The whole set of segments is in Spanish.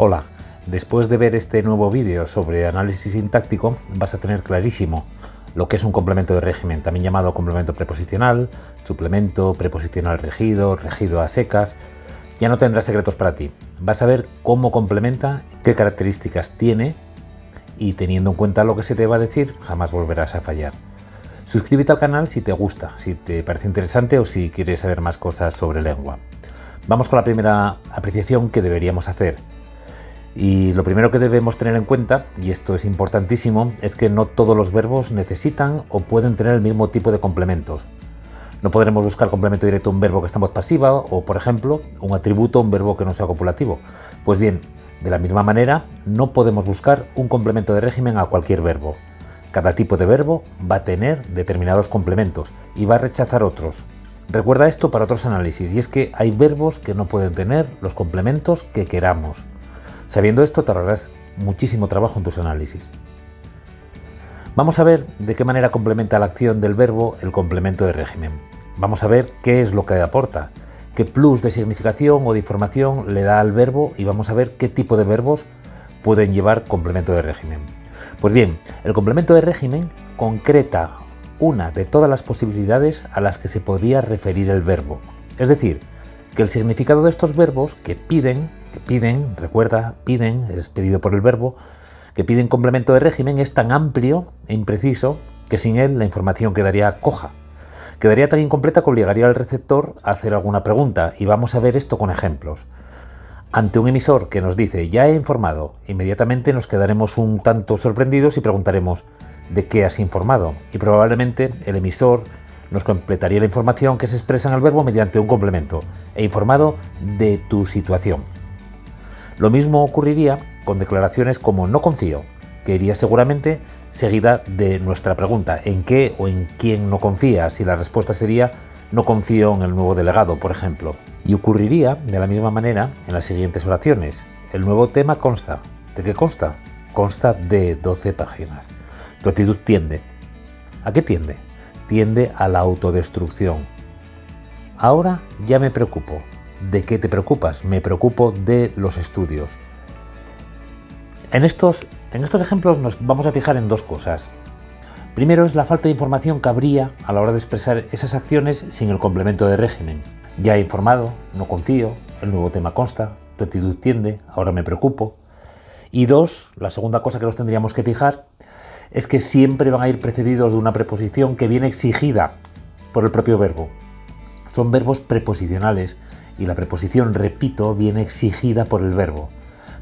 Hola, después de ver este nuevo vídeo sobre análisis sintáctico vas a tener clarísimo lo que es un complemento de régimen, también llamado complemento preposicional, suplemento, preposicional regido, regido a secas. Ya no tendrás secretos para ti. Vas a ver cómo complementa, qué características tiene y teniendo en cuenta lo que se te va a decir, jamás volverás a fallar. Suscríbete al canal si te gusta, si te parece interesante o si quieres saber más cosas sobre lengua. Vamos con la primera apreciación que deberíamos hacer. Y lo primero que debemos tener en cuenta, y esto es importantísimo, es que no todos los verbos necesitan o pueden tener el mismo tipo de complementos. No podremos buscar complemento directo a un verbo que está en voz pasiva o, por ejemplo, un atributo a un verbo que no sea copulativo. Pues bien, de la misma manera, no podemos buscar un complemento de régimen a cualquier verbo. Cada tipo de verbo va a tener determinados complementos y va a rechazar otros. Recuerda esto para otros análisis, y es que hay verbos que no pueden tener los complementos que queramos. Sabiendo esto, te ahorrarás muchísimo trabajo en tus análisis. Vamos a ver de qué manera complementa la acción del verbo el complemento de régimen. Vamos a ver qué es lo que aporta, qué plus de significación o de información le da al verbo y vamos a ver qué tipo de verbos pueden llevar complemento de régimen. Pues bien, el complemento de régimen concreta una de todas las posibilidades a las que se podría referir el verbo. Es decir, que el significado de estos verbos que piden, recuerda, piden, es pedido por el verbo, que piden complemento de régimen es tan amplio e impreciso que sin él la información quedaría coja. Quedaría tan incompleta que obligaría al receptor a hacer alguna pregunta y vamos a ver esto con ejemplos. Ante un emisor que nos dice ya he informado, inmediatamente nos quedaremos un tanto sorprendidos y preguntaremos ¿de qué has informado? Y probablemente el emisor nos completaría la información que se expresa en el verbo mediante un complemento. He informado de tu situación. Lo mismo ocurriría con declaraciones como no confío, que iría seguramente seguida de nuestra pregunta ¿en qué o en quién no confías? Y la respuesta sería no confío en el nuevo delegado, por ejemplo. Y ocurriría de la misma manera en las siguientes oraciones. El nuevo tema consta. ¿De qué consta? Consta de 12 páginas. Tu actitud tiende. ¿A qué tiende? Tiende a la autodestrucción. Ahora ya me preocupo. ¿De qué te preocupas? Me preocupo de los estudios. En estos ejemplos nos vamos a fijar en dos cosas. Primero es la falta de información que habría a la hora de expresar esas acciones sin el complemento de régimen. Ya he informado, no confío, el nuevo tema consta, tu actitud tiende, ahora me preocupo. Y dos, la segunda cosa que nos tendríamos que fijar es que siempre van a ir precedidos de una preposición que viene exigida por el propio verbo. Son verbos preposicionales y la preposición, repito, viene exigida por el verbo.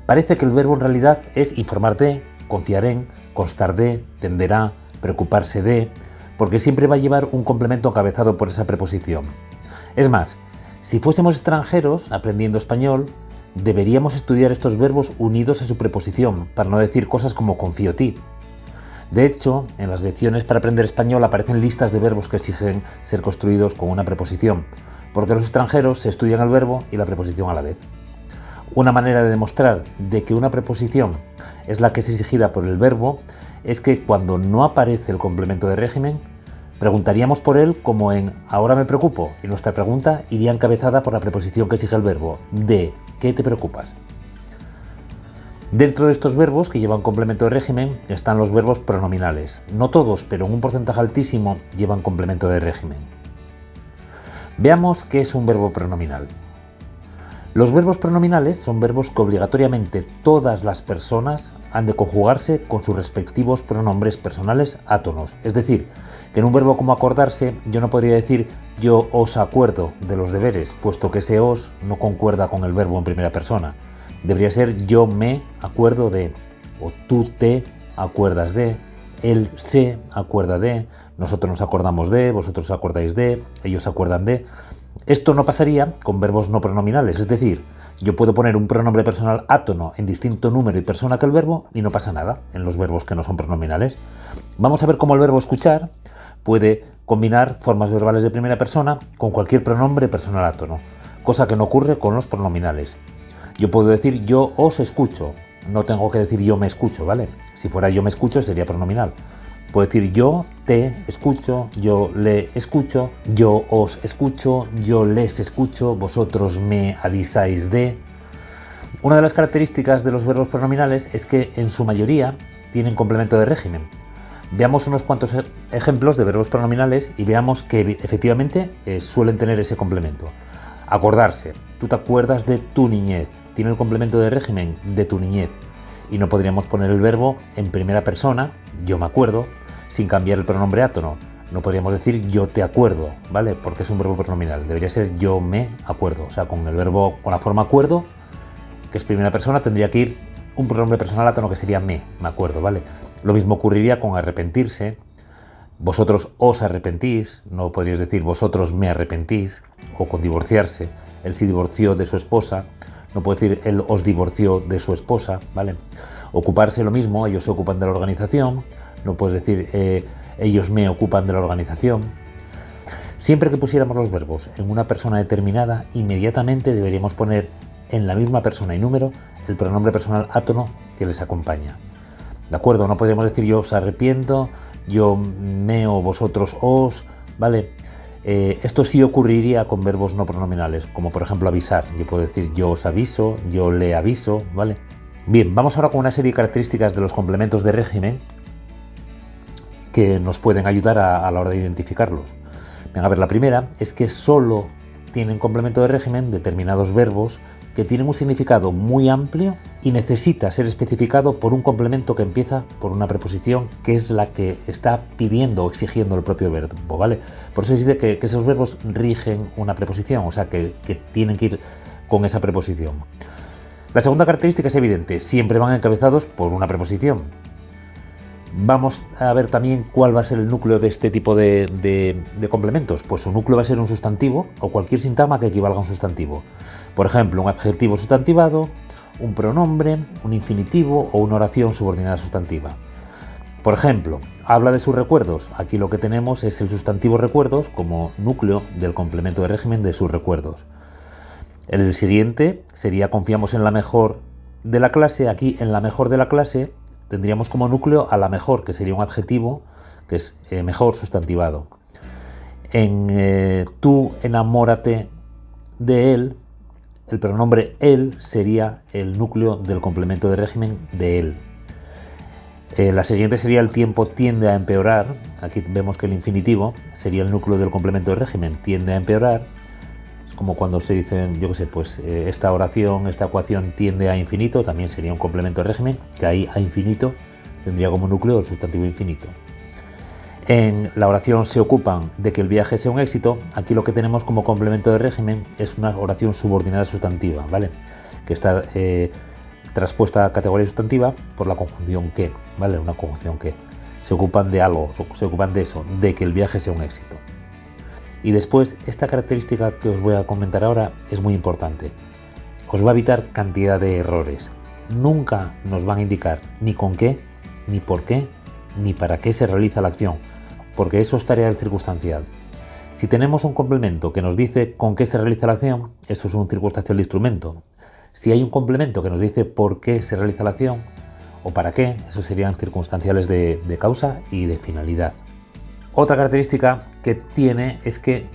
Parece que el verbo en realidad es informar de, confiar en, constar de, tenderá, preocuparse de, porque siempre va a llevar un complemento encabezado por esa preposición. Es más, si fuésemos extranjeros aprendiendo español, deberíamos estudiar estos verbos unidos a su preposición, para no decir cosas como confío ti. De hecho, en las lecciones para aprender español aparecen listas de verbos que exigen ser construidos con una preposición, porque los extranjeros se estudian el verbo y la preposición a la vez. Una manera de demostrar de que una preposición es la que es exigida por el verbo es que cuando no aparece el complemento de régimen, preguntaríamos por él como en ahora me preocupo y nuestra pregunta iría encabezada por la preposición que exige el verbo, ¿de qué te preocupas? Dentro de estos verbos que llevan complemento de régimen están los verbos pronominales. No todos, pero en un porcentaje altísimo llevan complemento de régimen. Veamos qué es un verbo pronominal. Los verbos pronominales son verbos que obligatoriamente todas las personas han de conjugarse con sus respectivos pronombres personales átonos. Es decir, que en un verbo como acordarse yo no podría decir yo os acuerdo de los deberes, puesto que ese os no concuerda con el verbo en primera persona. Debería ser yo me acuerdo de, o tú te acuerdas de, él se acuerda de, nosotros nos acordamos de, vosotros os acordáis de, ellos se acuerdan de. Esto no pasaría con verbos no pronominales, es decir, yo puedo poner un pronombre personal átono en distinto número y persona que el verbo y no pasa nada en los verbos que no son pronominales. Vamos a ver cómo el verbo escuchar puede combinar formas verbales de primera persona con cualquier pronombre personal átono, cosa que no ocurre con los pronominales. Yo puedo decir yo os escucho, no tengo que decir yo me escucho, ¿vale? Si fuera yo me escucho sería pronominal. Puedo decir yo te escucho, yo le escucho, yo os escucho, yo les escucho, vosotros me avisáis de. Una de las características de los verbos pronominales es que en su mayoría tienen complemento de régimen. Veamos unos cuantos ejemplos de verbos pronominales y veamos que efectivamente suelen tener ese complemento. Acordarse. Tú te acuerdas de tu niñez. Tiene el complemento de régimen de tu niñez. Y no podríamos poner el verbo en primera persona, yo me acuerdo, sin cambiar el pronombre átono. No podríamos decir yo te acuerdo, ¿vale? Porque es un verbo pronominal. Debería ser yo me acuerdo. O sea, con el verbo, con la forma acuerdo, que es primera persona, tendría que ir un pronombre personal átono que sería me acuerdo, ¿vale? Lo mismo ocurriría con arrepentirse. Vosotros os arrepentís, no podríais decir vosotros me arrepentís, o con divorciarse. Él se divorció de su esposa, no puedo decir él os divorció de su esposa, ¿vale? Ocuparse lo mismo, ellos se ocupan de la organización, no puedes decir ellos me ocupan de la organización. Siempre que pusiéramos los verbos en una persona determinada, inmediatamente deberíamos poner en la misma persona y número el pronombre personal átono que les acompaña. ¿De acuerdo? No podríamos decir yo os arrepiento, yo me o vosotros os, ¿vale? Esto sí ocurriría con verbos no pronominales, como por ejemplo avisar. Yo puedo decir yo os aviso, yo le aviso, ¿vale? Bien, vamos ahora con una serie de características de los complementos de régimen que nos pueden ayudar a la hora de identificarlos. Venga, a ver, la primera es que solo tienen complemento de régimen determinados verbos que tienen un significado muy amplio y necesita ser especificado por un complemento que empieza por una preposición que es la que está pidiendo o exigiendo el propio verbo, ¿vale? Por eso se dice que esos verbos rigen una preposición, o sea que tienen que ir con esa preposición. La segunda característica es evidente, siempre van encabezados por una preposición. Vamos a ver también cuál va a ser el núcleo de este tipo de complementos. Pues su núcleo va a ser un sustantivo o cualquier sintagma que equivalga a un sustantivo. Por ejemplo, un adjetivo sustantivado, un pronombre, un infinitivo o una oración subordinada sustantiva. Por ejemplo, habla de sus recuerdos. Aquí lo que tenemos es el sustantivo recuerdos como núcleo del complemento de régimen de sus recuerdos. El siguiente sería confiamos en la mejor de la clase. Aquí en la mejor de la clase tendríamos como núcleo a la mejor, que sería un adjetivo, que es mejor sustantivado. En tú enamórate de él, el pronombre él sería el núcleo del complemento de régimen de él. La siguiente sería el tiempo tiende a empeorar. Aquí vemos que el infinitivo sería el núcleo del complemento de régimen, tiende a empeorar. Es como cuando se dice, yo qué sé, pues esta oración, esta ecuación tiende a infinito, también sería un complemento de régimen, que ahí a infinito tendría como núcleo el sustantivo infinito. En la oración se ocupan de que el viaje sea un éxito. Aquí lo que tenemos como complemento de régimen es una oración subordinada sustantiva, ¿vale? Que está traspuesta a categoría sustantiva por la conjunción que, ¿vale? Una conjunción que. Se ocupan de algo, se ocupan de eso, de que el viaje sea un éxito. Y después, esta característica que os voy a comentar ahora es muy importante. Os va a evitar cantidad de errores. Nunca nos van a indicar ni con qué, ni por qué, ni para qué se realiza la acción, porque eso es tarea del circunstancial. Si tenemos un complemento que nos dice con qué se realiza la acción, eso es un circunstancial de instrumento. Si hay un complemento que nos dice por qué se realiza la acción o para qué, eso serían circunstanciales de causa y de finalidad. Otra característica que tiene es que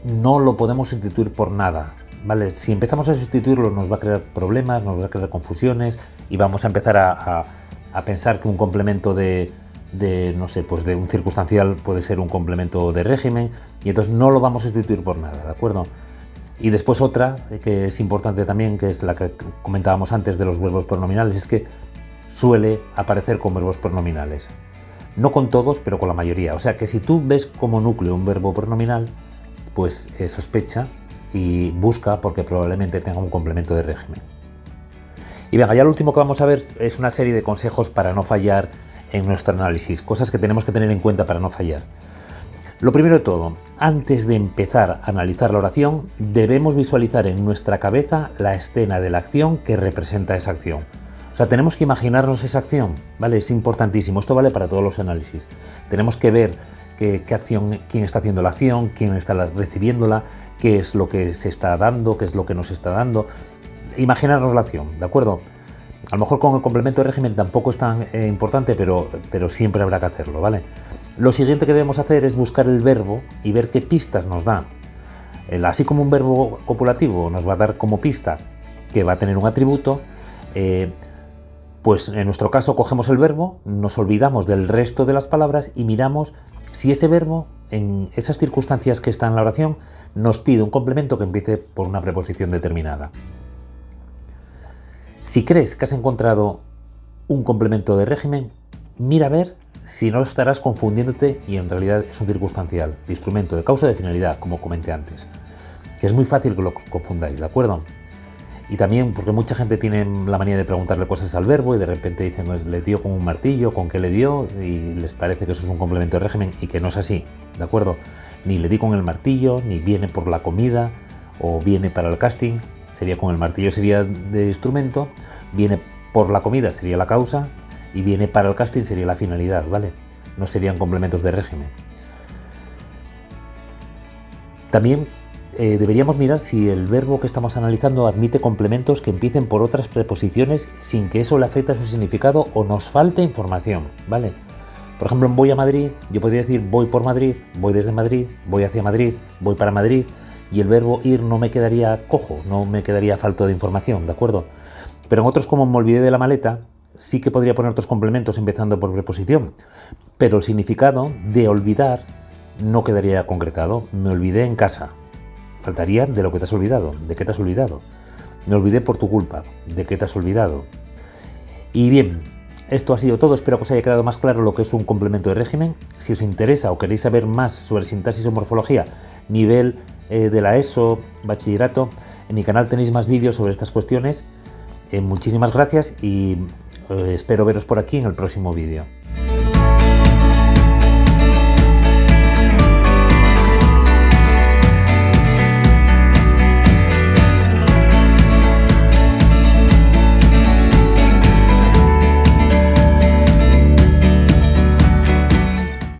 no lo podemos sustituir por nada, ¿vale? Si empezamos a sustituirlo nos va a crear problemas, nos va a crear confusiones y vamos a empezar a pensar que un complemento no sé, pues de un circunstancial puede ser un complemento de régimen y entonces no lo vamos a sustituir por nada, ¿de acuerdo? Y después otra que es importante también, que es la que comentábamos antes de los verbos pronominales, es que suele aparecer con verbos pronominales. No con todos, pero con la mayoría. O sea que si tú ves como núcleo un verbo pronominal, pues sospecha y busca porque probablemente tenga un complemento de régimen. Y venga, ya lo último que vamos a ver es una serie de consejos para no fallar en nuestro análisis, cosas que tenemos que tener en cuenta para no fallar. Lo primero de todo, antes de empezar a analizar la oración, debemos visualizar en nuestra cabeza la escena de la acción que representa esa acción. O sea, tenemos que imaginarnos esa acción, ¿vale? Es importantísimo, esto vale para todos los análisis. Tenemos que ver qué acción, quién está haciendo la acción, quién está recibiéndola, qué es lo que se está dando, qué es lo que nos está dando. Imaginarnos la acción, ¿de acuerdo? A lo mejor con el complemento de régimen tampoco es tan importante, pero siempre habrá que hacerlo, ¿vale? Lo siguiente que debemos hacer es buscar el verbo y ver qué pistas nos da. Así como un verbo copulativo nos va a dar como pista, que va a tener un atributo, pues en nuestro caso cogemos el verbo, nos olvidamos del resto de las palabras y miramos si ese verbo, en esas circunstancias que está en la oración, nos pide un complemento que empiece por una preposición determinada. Si crees que has encontrado un complemento de régimen, mira a ver si no estarás confundiéndote y en realidad es un circunstancial, de instrumento, de causa, de finalidad, como comenté antes. Que es muy fácil que lo confundáis, ¿de acuerdo? Y también porque mucha gente tiene la manía de preguntarle cosas al verbo y de repente dicen, le dio con un martillo, con qué le dio, y les parece que eso es un complemento de régimen y que no es así, ¿de acuerdo? Ni le di con el martillo, ni viene por la comida o viene para el casting, sería con el martillo sería de instrumento, viene por la comida sería la causa y viene para el casting sería la finalidad, ¿vale? No serían complementos de régimen. También deberíamos mirar si el verbo que estamos analizando admite complementos que empiecen por otras preposiciones sin que eso le afecte a su significado o nos falte información, ¿vale? Por ejemplo, en voy a Madrid, yo podría decir voy por Madrid, voy desde Madrid, voy hacia Madrid, voy para Madrid, y el verbo ir no me quedaría cojo, no me quedaría falto de información, ¿de acuerdo? Pero en otros, como me olvidé de la maleta, sí que podría poner otros complementos empezando por preposición, pero el significado de olvidar no quedaría concretado. Me olvidé en casa. Faltaría de lo que te has olvidado. ¿De qué te has olvidado? Me olvidé por tu culpa. ¿De qué te has olvidado? Y bien, esto ha sido todo. Espero que os haya quedado más claro lo que es un complemento de régimen. Si os interesa o queréis saber más sobre sintaxis o morfología, nivel de la ESO, bachillerato, en mi canal tenéis más vídeos sobre estas cuestiones. Muchísimas gracias y espero veros por aquí en el próximo vídeo.